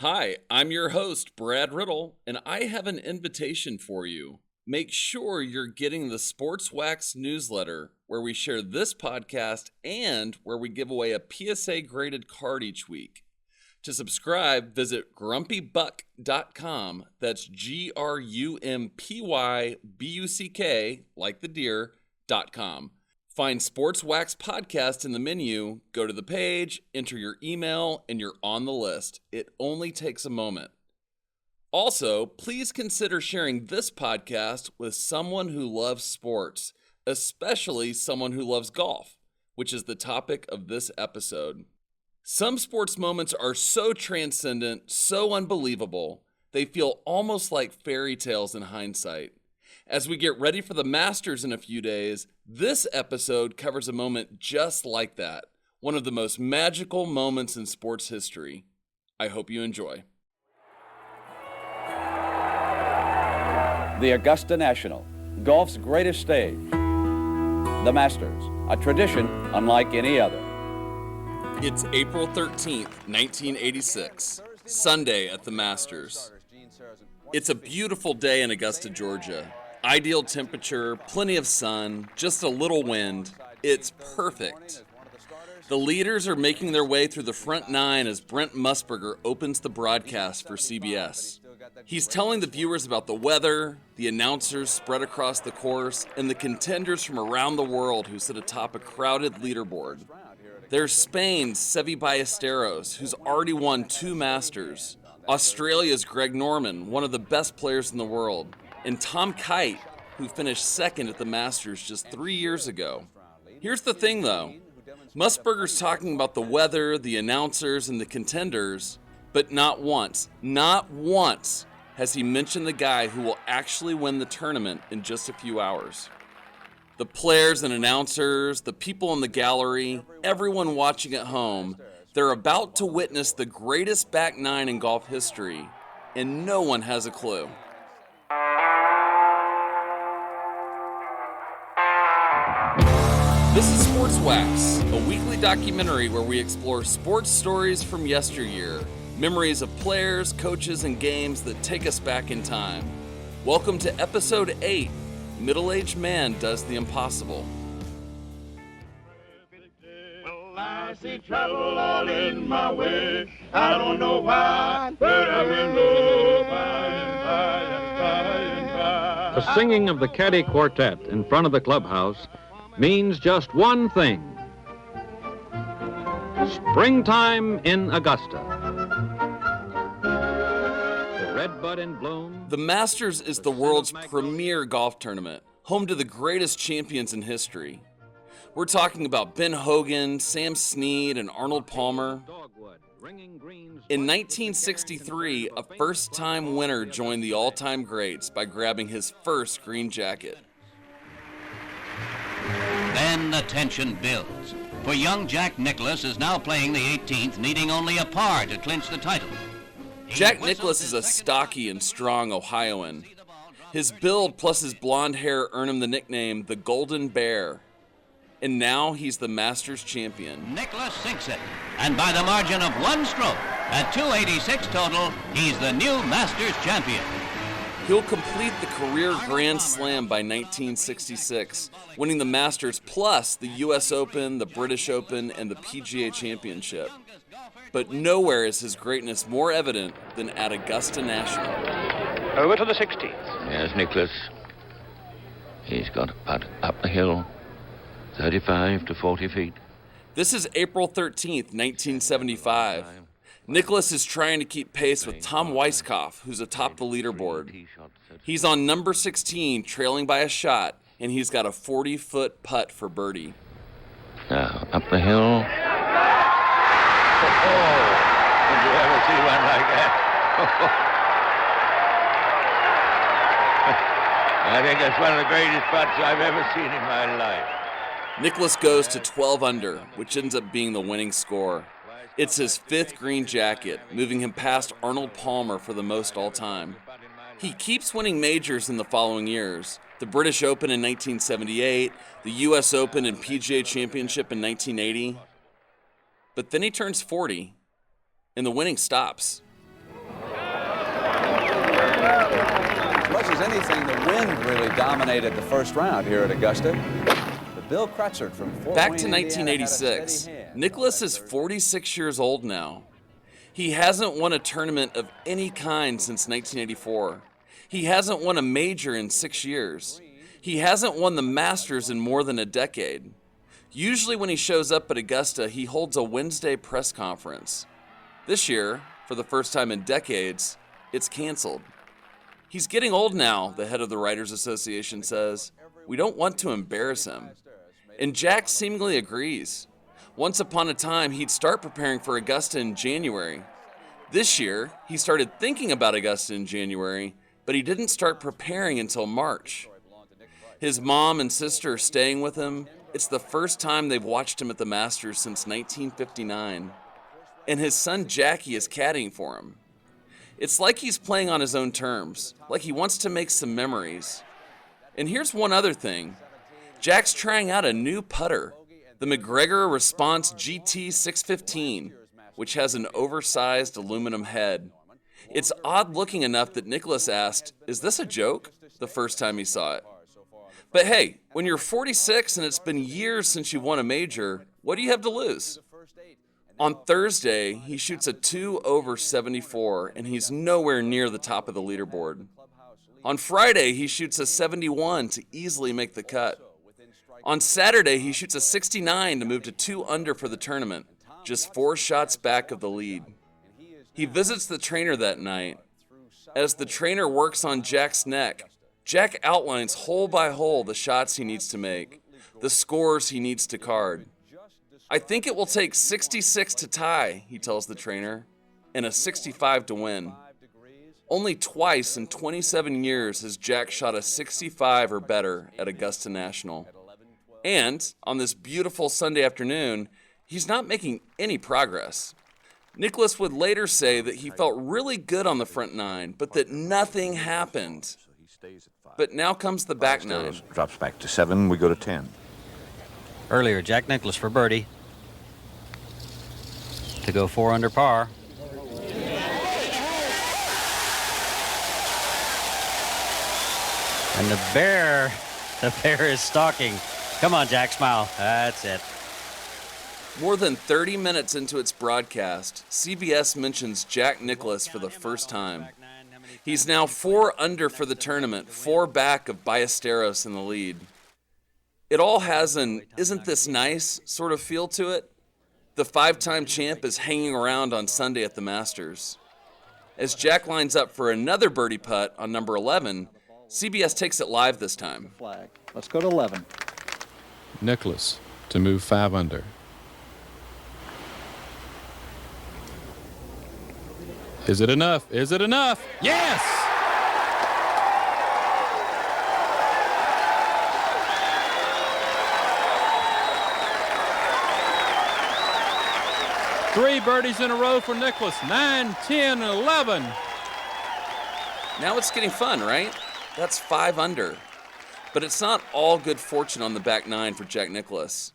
Hi, I'm your host, Brad Riddle, and I have an invitation for you. Make sure you're getting the Sports Wax newsletter, where we share this podcast and where we give away a PSA graded card each week. To subscribe, visit grumpybuck.com. That's GRUMPYBUCK, like the deer.com. Find Sports Wax Podcast in the menu, go to the page, enter your email, and you're on the list. It only takes a moment. Also, please consider sharing this podcast with someone who loves sports, especially someone who loves golf, which is the topic of this episode. Some sports moments are so transcendent, so unbelievable, they feel almost like fairy tales in hindsight. As we get ready for the Masters in a few days, this episode covers a moment just like that, one of the most magical moments in sports history. I hope you enjoy. The Augusta National, golf's greatest stage. The Masters, a tradition unlike any other. It's April 13th, 1986, Sunday at the Masters. It's a beautiful day in Augusta, Georgia. Ideal temperature, plenty of sun, just a little wind. It's perfect. The leaders are making their way through the front nine as Brent Musburger opens the broadcast for CBS. He's telling the viewers about the weather, the announcers spread across the course, and the contenders from around the world who sit atop a crowded leaderboard. There's Spain's Seve Ballesteros, who's already won 2 Masters. Australia's Greg Norman, one of the best players in the world. And Tom Kite, who finished second at the Masters just 3 years ago. Here's the thing, though. Musburger's talking about the weather, the announcers, and the contenders, but not once has he mentioned the guy who will actually win the tournament in just a few hours. The players and announcers, the people in the gallery, everyone watching at home, they're about to witness the greatest back nine in golf history, and no one has a clue. This is Sports Wax, a weekly documentary where we explore sports stories from yesteryear, memories of players, coaches, and games that take us back in time. Welcome to Episode 8, Middle-Aged Man Does the Impossible. Well, I see trouble all in my way. I don't know why, but I will know by and by and by and by. The singing of the Caddy Quartet in front of the clubhouse means just one thing. Springtime in Augusta. The redbud in bloom. The Masters is the world's premier golf tournament, home to the greatest champions in history. We're talking about Ben Hogan, Sam Snead, and Arnold Palmer. In 1963, a first-time winner joined the all-time greats by grabbing his first green jacket. Then the tension builds, for young Jack Nicklaus is now playing the 18th, needing only a par to clinch the title. Jack Nicklaus is a stocky and strong Ohioan. His build plus his blonde hair earn him the nickname the Golden Bear. And now he's the Masters champion. Nicklaus sinks it, and by the margin of 1 stroke, at 286 total, he's the new Masters champion. He'll complete the career Grand Slam by 1966, winning the Masters plus the U.S. Open, the British Open, and the PGA Championship. But nowhere is his greatness more evident than at Augusta National. Over to the 16th. Yes, Nicklaus. He's got a putt up the hill, 35 to 40 feet. This is April 13th, 1975. Nicklaus is trying to keep pace with Tom Weiskopf, who's atop the leaderboard. He's on number 16, trailing by a shot, and he's got a 40-foot putt for birdie. Now, up the hill. Oh, did you ever see one like that? I think that's one of the greatest putts I've ever seen in my life. Nicklaus goes to 12 under, which ends up being the winning score. It's his 5th green jacket, moving him past Arnold Palmer for the most all time. He keeps winning majors in the following years. The British Open in 1978, the U.S. Open and PGA Championship in 1980. But then he turns 40, and the winning stops. as anything, the wind really dominated the first round here at Augusta. But Bill Crutchert from Fort Back Wayne, to Indiana, 1986. had a steady hand. Nicklaus is 46 years old now. He hasn't won a tournament of any kind since 1984. He hasn't won a major in 6 years. He hasn't won the Masters in more than a decade. Usually when he shows up at Augusta, he holds a Wednesday press conference. This year, for the first time in decades, it's canceled. He's getting old now, the head of the Writers Association says. We don't want to embarrass him. And Jack seemingly agrees. Once upon a time, he'd start preparing for Augusta in January. This year, he started thinking about Augusta in January, but he didn't start preparing until March. His mom and sister are staying with him. It's the first time they've watched him at the Masters since 1959. And his son Jackie is caddying for him. It's like he's playing on his own terms, like he wants to make some memories. And here's one other thing. Jack's trying out a new putter, the McGregor Response GT 615, which has an oversized aluminum head. It's odd looking enough that Nicklaus asked, "Is this a joke?" the first time he saw it. But hey, when you're 46 and it's been years since you won a major, what do you have to lose? On Thursday, he shoots a 2 over 74, and he's nowhere near the top of the leaderboard. On Friday, he shoots a 71 to easily make the cut. On Saturday, he shoots a 69 to move to 2 under for the tournament, just 4 shots back of the lead. He visits the trainer that night. As the trainer works on Jack's neck, Jack outlines hole by hole the shots he needs to make, the scores he needs to card. I think it will take 66 to tie, he tells the trainer, and a 65 to win. Only twice in 27 years has Jack shot a 65 or better at Augusta National. And on this beautiful Sunday afternoon, he's not making any progress. Nicklaus would later say that he felt really good on the front 9, but that nothing happened. But now comes the back 9. Drops back to 7, we go to 10. Earlier, Jack Nicklaus for birdie to go 4 under par. And the bear is stalking. Come on, Jack, smile. That's it. More than 30 minutes into its broadcast, CBS mentions Jack Nicklaus for the first time. He's now 4 under for the tournament, 4 back of Ballesteros in the lead. It all has an "isn't this nice" sort of feel to it. The 5-time champ is hanging around on Sunday at the Masters. As Jack lines up for another birdie putt on number 11, CBS takes it live this time. Let's go to 11. Nicklaus to move 5 under. Is it enough? Is it enough? Yes! Three birdies in a row for Nicklaus. 9, 10, and 11. Now it's getting fun, right? That's 5 under. But it's not all good fortune on the back 9 for Jack Nicklaus.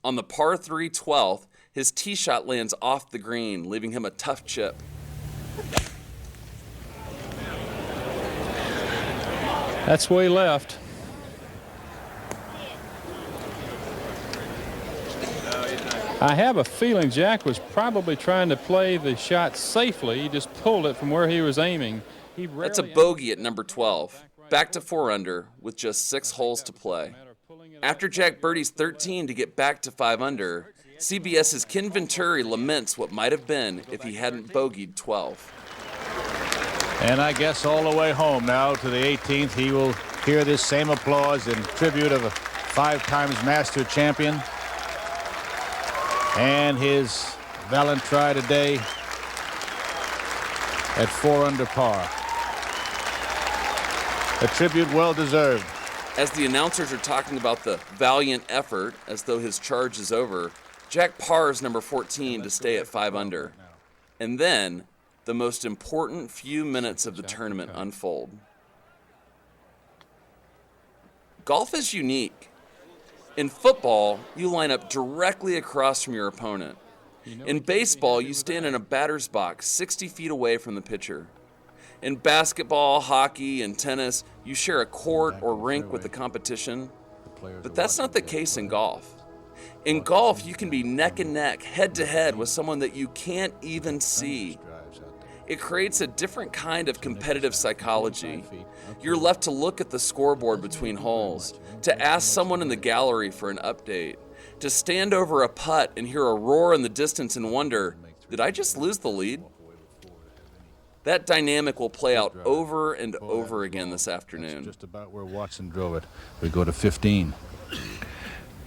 On the par 3 12th, his tee shot lands off the green, leaving him a tough chip. That's where he left. I have a feeling Jack was probably trying to play the shot safely. He just pulled it from where he was aiming. That's a bogey at number 12. Back to 4 under with just 6 holes to play. After Jack birdies 13 to get back to 5 under, CBS's Ken Venturi laments what might have been if he hadn't bogeyed 12. And I guess all the way home now to the 18th, he will hear this same applause in tribute of a 5 times master champion and his Valentine today at 4 under par. A tribute well deserved. As the announcers are talking about the valiant effort as though his charge is over, Jack pars number 14 to stay at 5 under. And then the most important few minutes of the tournament unfold. Golf is unique. In football, you line up directly across from your opponent. In baseball, you stand in a batter's box 60 feet away from the pitcher. In basketball, hockey, and tennis, you share a court or rink with the competition. But that's not the case in golf. In golf, you can be neck and neck, head to head with someone that you can't even see. It creates a different kind of competitive psychology. You're left to look at the scoreboard between holes, to ask someone in the gallery for an update, to stand over a putt and hear a roar in the distance and wonder, did I just lose the lead? That dynamic will play out over and over again this afternoon. Just about where Watson drove it. We go to 15.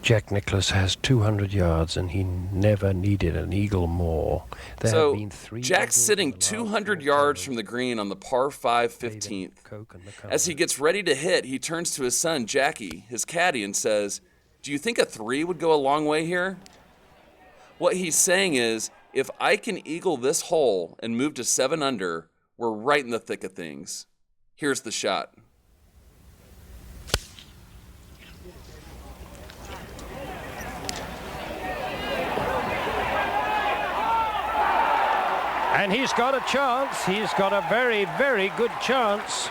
Jack Nicklaus has 200 yards, and he never needed an eagle more. So Jack's sitting 200 yards from the green on the par 5 15th. As he gets ready to hit, he turns to his son, Jackie, his caddy, and says, "Do you think a 3 would go a long way here?" What he's saying is, if I can eagle this hole and move to 7 under, we're right in the thick of things. Here's the shot. And he's got a chance. He's got a very, very good chance.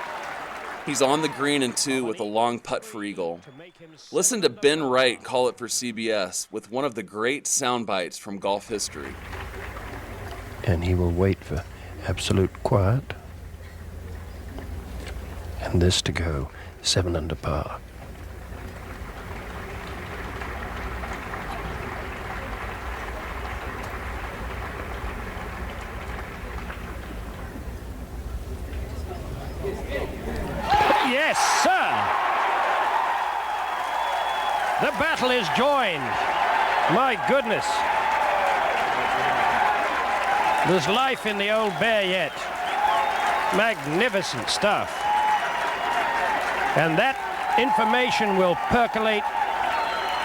He's on the green in 2 with a long putt for eagle. Listen to Ben Wright call it for CBS with one of the great sound bites from golf history. And he will wait for absolute quiet. And this to go 7 under par. Yes, sir! The battle is joined. My goodness. There's life in the old bear yet. Magnificent stuff. And that information will percolate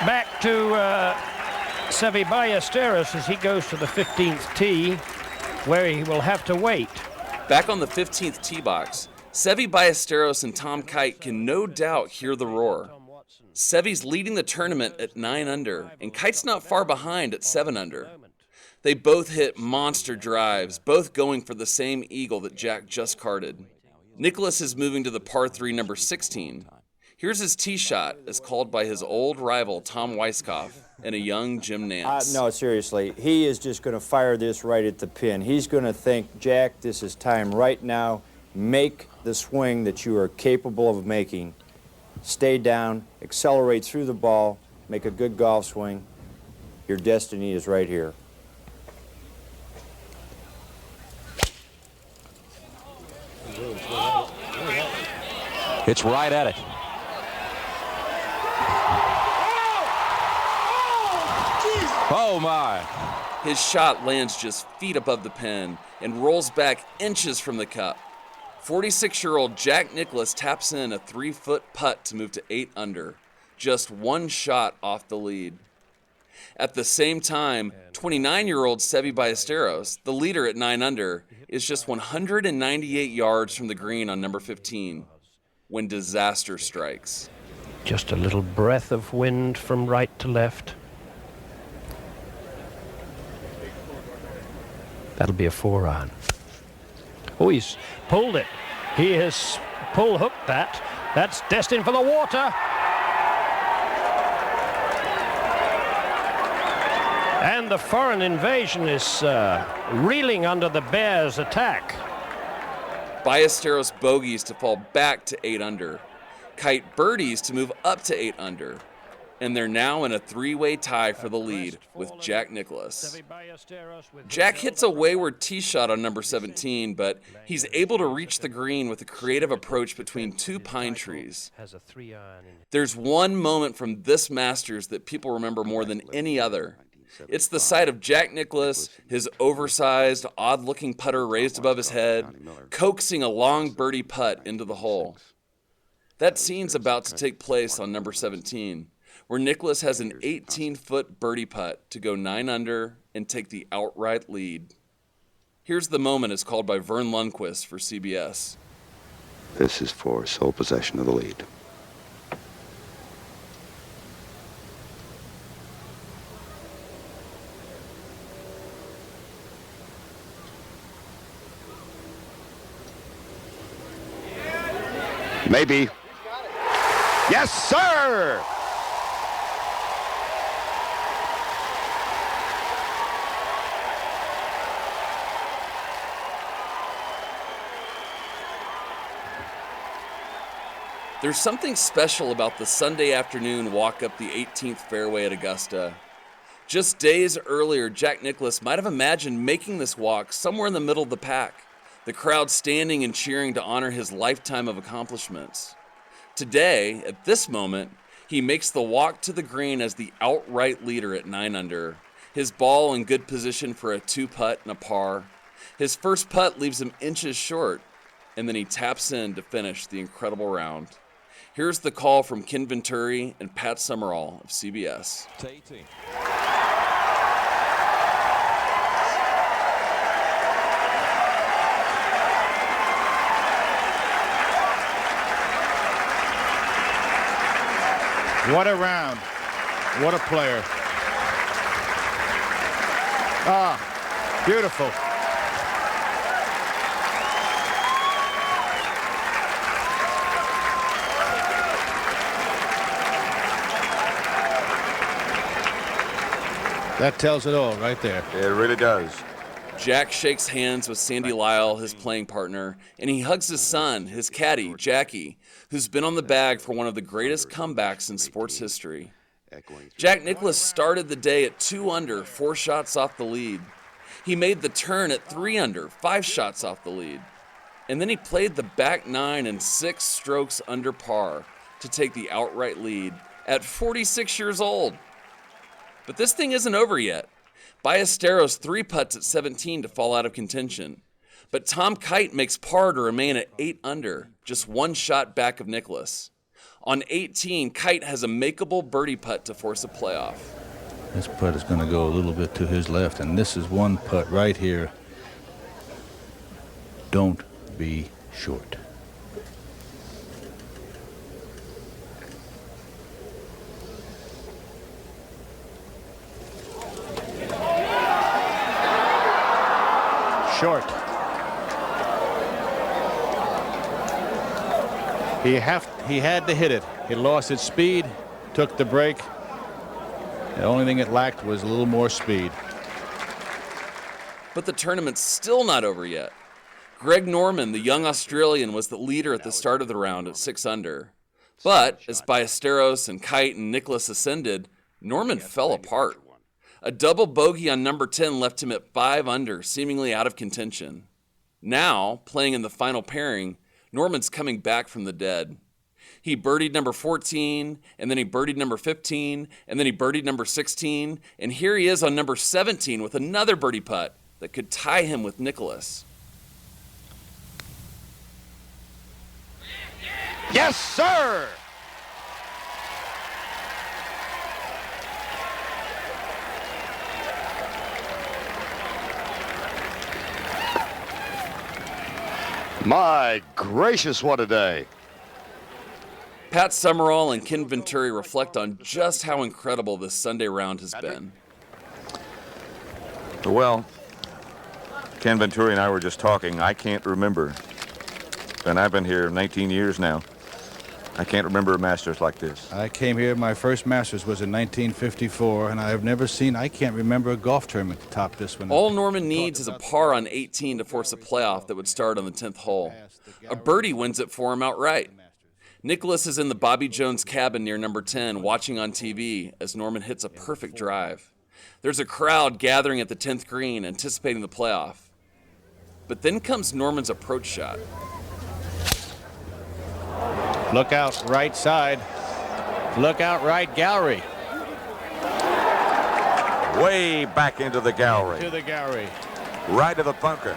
back to Seve Ballesteros as he goes to the 15th tee, where he will have to wait. Back on the 15th tee box, Seve Ballesteros and Tom Kite can no doubt hear the roar. Seve's leading the tournament at 9 under, and Kite's not far behind at 7 under. They both hit monster drives, both going for the same eagle that Jack just carded. Nicklaus is moving to the par 3 number 16. Here's his tee shot as called by his old rival Tom Weiskopf and a young Jim Nance. No, seriously, he is just going to fire this right at the pin. He's going to think, Jack, this is time right now. Make the swing that you are capable of making. Stay down, accelerate through the ball, make a good golf swing. Your destiny is right here. It's right at it. Oh, my. His shot lands just feet above the pin and rolls back inches from the cup. 46-year-old Jack Nicklaus taps in a 3-foot putt to move to 8 under, just one shot off the lead. At the same time, 29-year-old Seve Ballesteros, the leader at 9 under, is just 198 yards from the green on number 15 when disaster strikes. Just a little breath of wind from right to left. That'll be a 4-iron. Oh, he's pulled it. He has pull-hooked that. That's destined for the water. And the foreign invasion is reeling under the Bears' attack. Ballesteros bogeys to fall back to 8 under. Kite birdies to move up to 8 under. And they're now in a 3-way tie for the lead with Jack Nicklaus. Jack hits a wayward tee shot on number 17, but he's able to reach the green with a creative approach between 2 pine trees. There's one moment from this Masters that people remember more than any other. It's the sight of Jack Nicklaus, his oversized, odd-looking putter raised above his head, coaxing a long birdie putt into the hole. That scene's about to take place on number 17. Where Nicklaus has an 18-foot birdie putt to go 9 under and take the outright lead. Here's the moment as called by Vern Lundquist for CBS. This is for sole possession of the lead. Maybe. Yes, sir! There's something special about the Sunday afternoon walk up the 18th fairway at Augusta. Just days earlier, Jack Nicklaus might have imagined making this walk somewhere in the middle of the pack, the crowd standing and cheering to honor his lifetime of accomplishments. Today, at this moment, he makes the walk to the green as the outright leader at 9 under, his ball in good position for a 2-putt and a par. His first putt leaves him inches short, and then he taps in to finish the incredible round. Here's the call from Ken Venturi and Pat Summerall of CBS. What a round. What a player. Ah, beautiful. That tells it all right there. It really does. Jack shakes hands with Sandy Lyle, his playing partner, and he hugs his son, his caddy, Jackie, who's been on the bag for one of the greatest comebacks in sports history. Jack Nicklaus started the day at 2 under, 4 shots off the lead. He made the turn at 3 under, 5 shots off the lead. And then he played the back 9 and 6 strokes under par to take the outright lead at 46 years old. But this thing isn't over yet. Ballesteros 3 putts at 17 to fall out of contention. But Tom Kite makes par to remain at 8 under, just 1 shot back of Nicklaus. On 18, Kite has a makeable birdie putt to force a playoff. This putt is going to go a little bit to his left, and this is one putt right here. Don't be short. Short. He had to hit it. It lost its speed, took the break. The only thing it lacked was a little more speed. But the tournament's still not over yet. Greg Norman, the young Australian, was the leader at the start of the round at 6 under. But as Ballesteros and Kite and Nicklaus ascended, Norman fell apart. A double bogey on number 10 left him at 5 under, seemingly out of contention. Now, playing in the final pairing, Norman's coming back from the dead. He birdied number 14, and then he birdied number 15, and then he birdied number 16, and here he is on number 17 with another birdie putt that could tie him with Nicklaus. Yes, sir! My gracious, what a day. Pat Summerall and Ken Venturi reflect on just how incredible this Sunday round has been. Well, Ken Venturi and I were just talking. I can't remember, and I've been here 19 years now. I can't remember a Masters like this. I came here, my first Masters was in 1954, and I have never seen, I can't remember a golf tournament to top this one. All Norman needs is a par on 18 to force a playoff that would start on the 10th hole. A birdie wins it for him outright. Nicklaus is in the Bobby Jones cabin near number 10 watching on TV as Norman hits a perfect drive. There's a crowd gathering at the 10th green anticipating the playoff. But then comes Norman's approach shot. Look out right side. Look out right gallery. Way back into the gallery. To the gallery. Right of the bunker.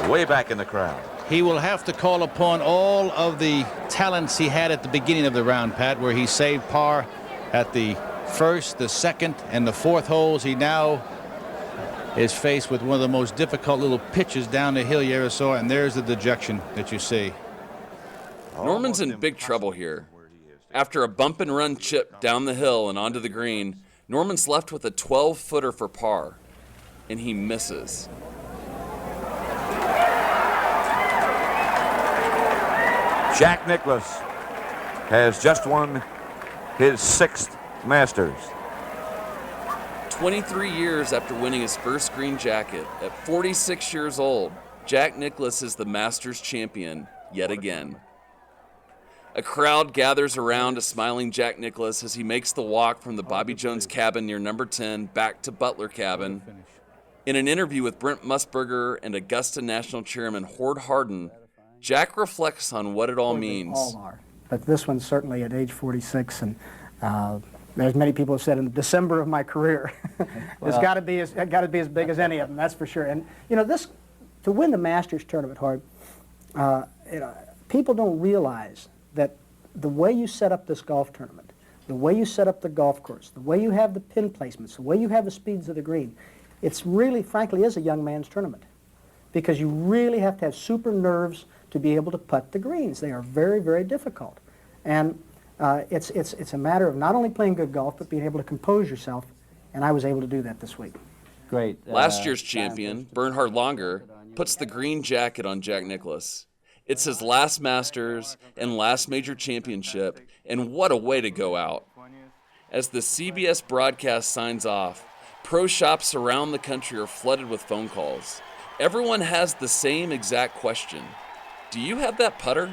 Way back in the crowd. He will have to call upon all of the talents he had at the beginning of the round, Pat, where he saved par at the first, the second, and the fourth holes. He now is faced with one of the most difficult little pitches down the hill you ever saw, and there's the dejection that you see. Norman's in big trouble here. After a bump and run chip down the hill and onto the green, Norman's left with a 12-footer for par, and he misses. Jack Nicklaus has just won his 6th Masters. 23 years after winning his first green jacket, at 46 years old, Jack Nicklaus is the Masters champion yet again. A crowd gathers around a smiling Jack Nicklaus as he makes the walk from the Bobby Jones cabin near number 10 back to Butler cabin. In an interview with Brent Musburger and Augusta National Chairman Hord Hardin, Jack reflects on what it all means. They all are, but this one certainly at age 46, and there's many people have said in December of my career, it's got to be as big as any of them. That's for sure. And you know, this to win the Masters tournament, Hard, people don't realize that the way you set up this golf tournament, the way you set up the golf course, the way you have the pin placements, the way you have the speeds of the green, it's really, frankly, is a young man's tournament, because you really have to have super nerves to be able to putt the greens. They are very, very difficult, and it's a matter of not only playing good golf but being able to compose yourself, and I was able to do that this week. Great. Last year's champion, Bernhard Langer, puts the green jacket on Jack Nicklaus. It's his last Masters and last major championship, and what a way to go out. As the CBS broadcast signs off, pro shops around the country are flooded with phone calls. Everyone has the same exact question. Do you have that putter?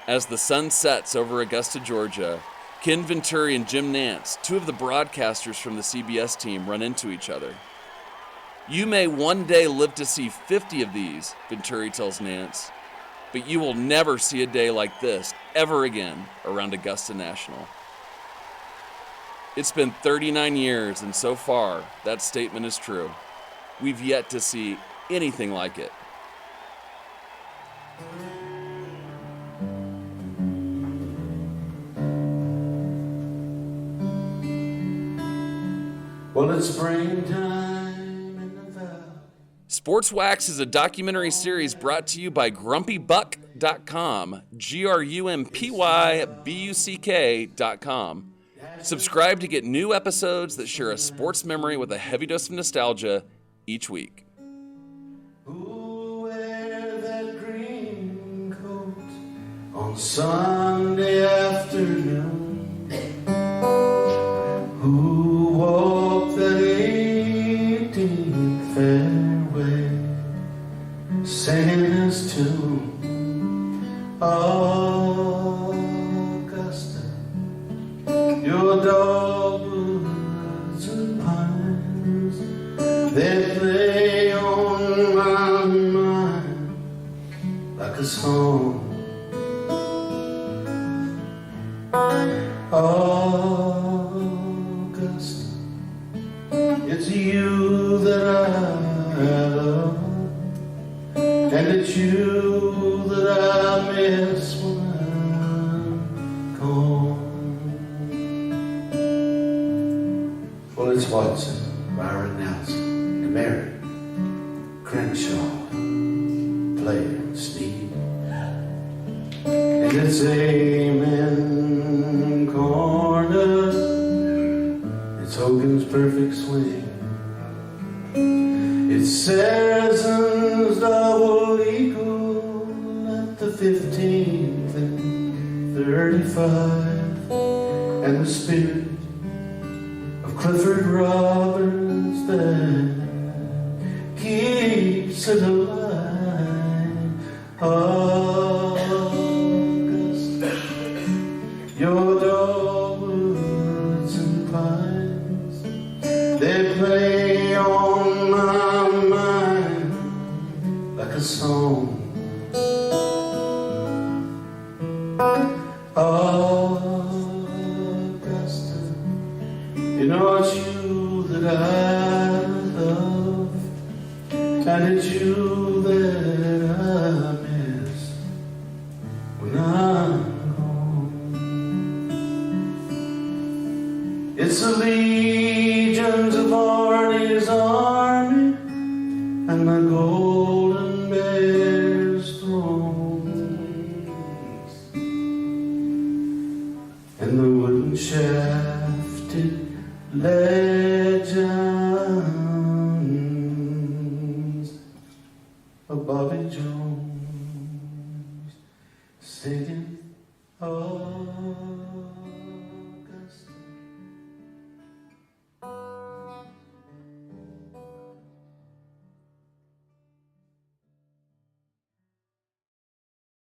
As the sun sets over Augusta, Georgia, Ken Venturi and Jim Nance, two of the broadcasters from the CBS team, run into each other. You may one day live to see 50 of these, Venturi tells Nance, but you will never see a day like this ever again around Augusta National. It's been 39 years, and so far, that statement is true. We've yet to see anything like it. Well, it's springtime. Sports Wax is a documentary series brought to you by GrumpyBuck.com, GrumpyBuck.com. Subscribe to get new episodes that share a sports memory with a heavy dose of nostalgia each week. Who wear that green coat on Sunday afternoon? Who walked that 18th fairway, singing his tune? Augusta, your dogwoods and pines, they play on my mind like a song. Augusta, it's you that I love, and it's you that I miss when I'm gone. Well, it's Watson, Byron Nelson, DeMary, Crenshaw, Player, Sneed, and it's Amen Corner, it's Hogan's perfect swing, it's Saracens double eagle at the 15th and 35, and the spirit of Clifford Roberts that keeps it alive. Augusta, your dogwoods and pines, they play on my mind like a song. Augusta, you know it's you that I love, and it's you that I miss when I'm gone. It's the legions of Arnie's army and the golden bear's thrones and the wooden shafted legends of Bobby Jones. singing, oh.